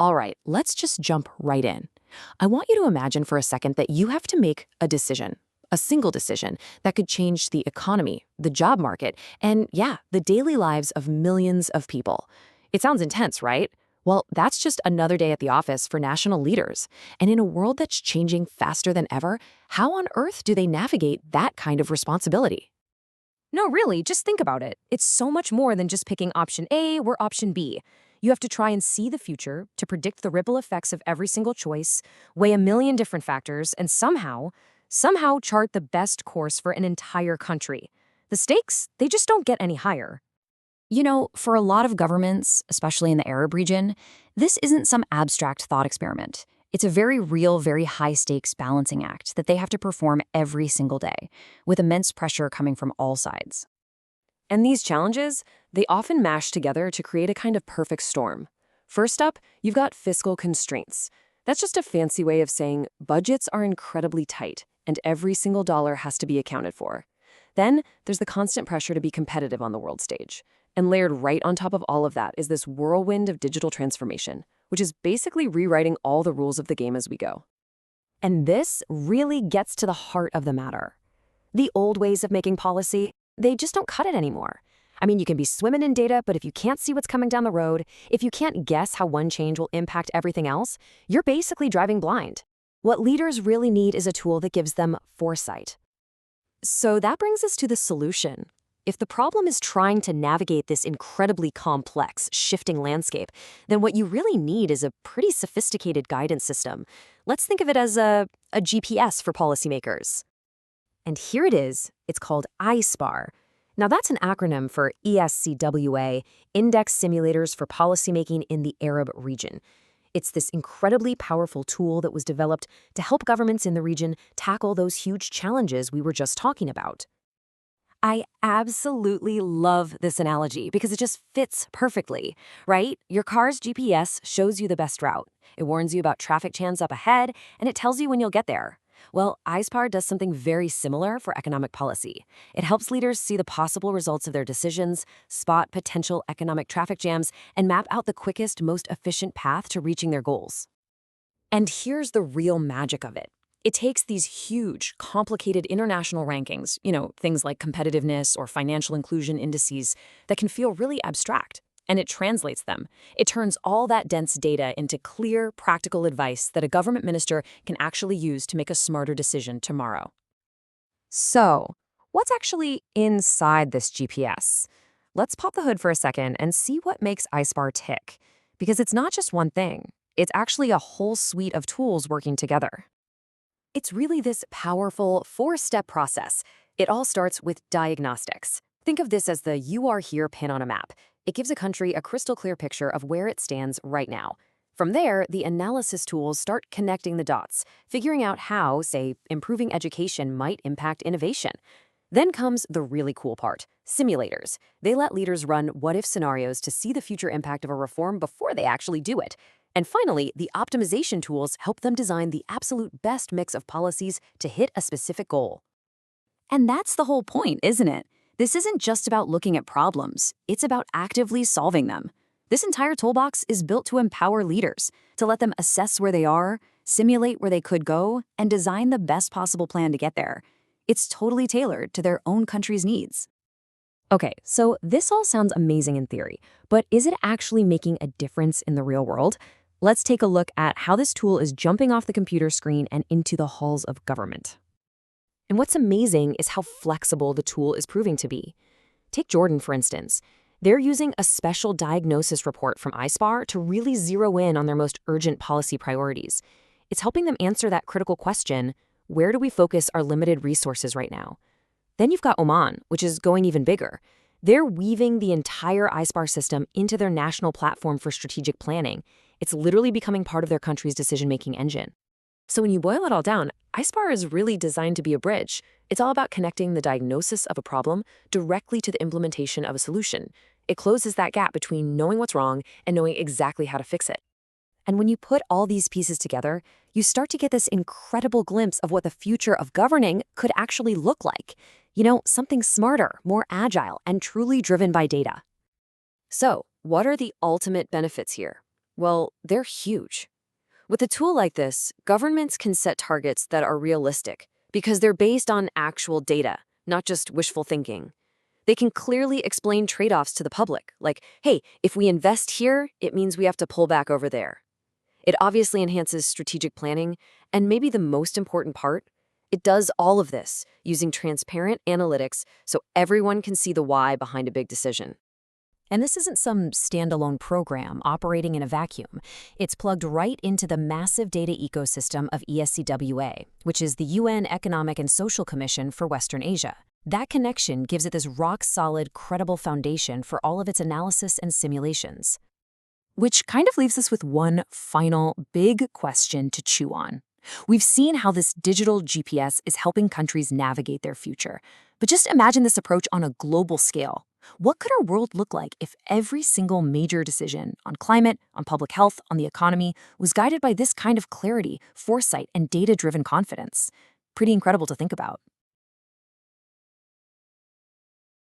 All right, let's just jump right in. I want you to imagine for a second that you have to make a decision, a single decision that could change the economy, the job market, and yeah, the daily lives of millions of people. It sounds intense, right? Well, that's just another day at the office for national leaders. And in a world that's changing faster than ever, how on earth do they navigate that kind of responsibility? No, really, just think about it. It's so much more than just picking option A or option B. You have to try and see the future to predict the ripple effects of every single choice, weigh a million different factors, and somehow chart the best course for an entire country. The stakes, they just don't get any higher. For a lot of governments, especially in the Arab region, this isn't some abstract thought experiment. It's a very real, very high-stakes balancing act that they have to perform every single day, with immense pressure coming from all sides. And these challenges, they often mash together to create a kind of perfect storm. First up, you've got fiscal constraints. That's just a fancy way of saying budgets are incredibly tight, and every single dollar has to be accounted for. Then, there's the constant pressure to be competitive on the world stage. And layered right on top of all of that is this whirlwind of digital transformation, which is basically rewriting all the rules of the game as we go. And this really gets to the heart of the matter. The old ways of making policy, they just don't cut it anymore. I mean, you can be swimming in data, but if you can't see what's coming down the road, if you can't guess how one change will impact everything else, you're basically driving blind. What leaders really need is a tool that gives them foresight. So that brings us to the solution. If the problem is trying to navigate this incredibly complex, shifting landscape, then what you really need is a pretty sophisticated guidance system. Let's think of it as a GPS for policymakers. And here it is. It's called ISPAR. Now that's an acronym for ESCWA, Index Simulators for Policymaking in the Arab Region. It's this incredibly powerful tool that was developed to help governments in the region tackle those huge challenges we were just talking about. I absolutely love this analogy because it just fits perfectly, right? Your car's GPS shows you the best route. It warns you about traffic jams up ahead, and it tells you when you'll get there. Well, ISPAR does something very similar for economic policy. It helps leaders see the possible results of their decisions, spot potential economic traffic jams, and map out the quickest, most efficient path to reaching their goals. And here's the real magic of it. It takes these huge, complicated international rankings, things like competitiveness or financial inclusion indices that can feel really abstract, and it translates them. It turns all that dense data into clear, practical advice that a government minister can actually use to make a smarter decision tomorrow. So, what's actually inside this GPS? Let's pop the hood for a second and see what makes ISPAR tick. Because it's not just one thing. It's actually a whole suite of tools working together. It's really this powerful four-step process. It all starts with diagnostics. Think of this as the "you are here" pin on a map. It gives a country a crystal clear picture of where it stands right now. From there, the analysis tools start connecting the dots, figuring out how, say, improving education might impact innovation. Then comes the really cool part, simulators. They let leaders run what-if scenarios to see the future impact of a reform before they actually do it. And finally, the optimization tools help them design the absolute best mix of policies to hit a specific goal. And that's the whole point, isn't it? This isn't just about looking at problems. It's about actively solving them. This entire toolbox is built to empower leaders, to let them assess where they are, simulate where they could go, and design the best possible plan to get there. It's totally tailored to their own country's needs. Okay, so this all sounds amazing in theory, but is it actually making a difference in the real world? Let's take a look at how this tool is jumping off the computer screen and into the halls of government. And what's amazing is how flexible the tool is proving to be. Take Jordan, for instance. They're using a special diagnosis report from ISPAR to really zero in on their most urgent policy priorities. It's helping them answer that critical question, where do we focus our limited resources right now? Then you've got Oman, which is going even bigger. They're weaving the entire ISPAR system into their national platform for strategic planning. It's literally becoming part of their country's decision-making engine. So when you boil it all down, ISPAR is really designed to be a bridge. It's all about connecting the diagnosis of a problem directly to the implementation of a solution. It closes that gap between knowing what's wrong and knowing exactly how to fix it. And when you put all these pieces together, you start to get this incredible glimpse of what the future of governing could actually look like. Something smarter, more agile, and truly driven by data. So, what are the ultimate benefits here? Well, they're huge. With a tool like this, governments can set targets that are realistic because they're based on actual data, not just wishful thinking. They can clearly explain trade-offs to the public, like, hey, if we invest here, it means we have to pull back over there. It obviously enhances strategic planning, and maybe the most important part, it does all of this using transparent analytics so everyone can see the why behind a big decision. And this isn't some standalone program operating in a vacuum. It's plugged right into the massive data ecosystem of ESCWA, which is the UN Economic and Social Commission for Western Asia. That connection gives it this rock-solid, credible foundation for all of its analysis and simulations. Which kind of leaves us with one final big question to chew on. We've seen how this digital GPS is helping countries navigate their future. But just imagine this approach on a global scale. What could our world look like if every single major decision on climate, on public health, on the economy was guided by this kind of clarity, foresight, and data-driven confidence? Pretty incredible to think about.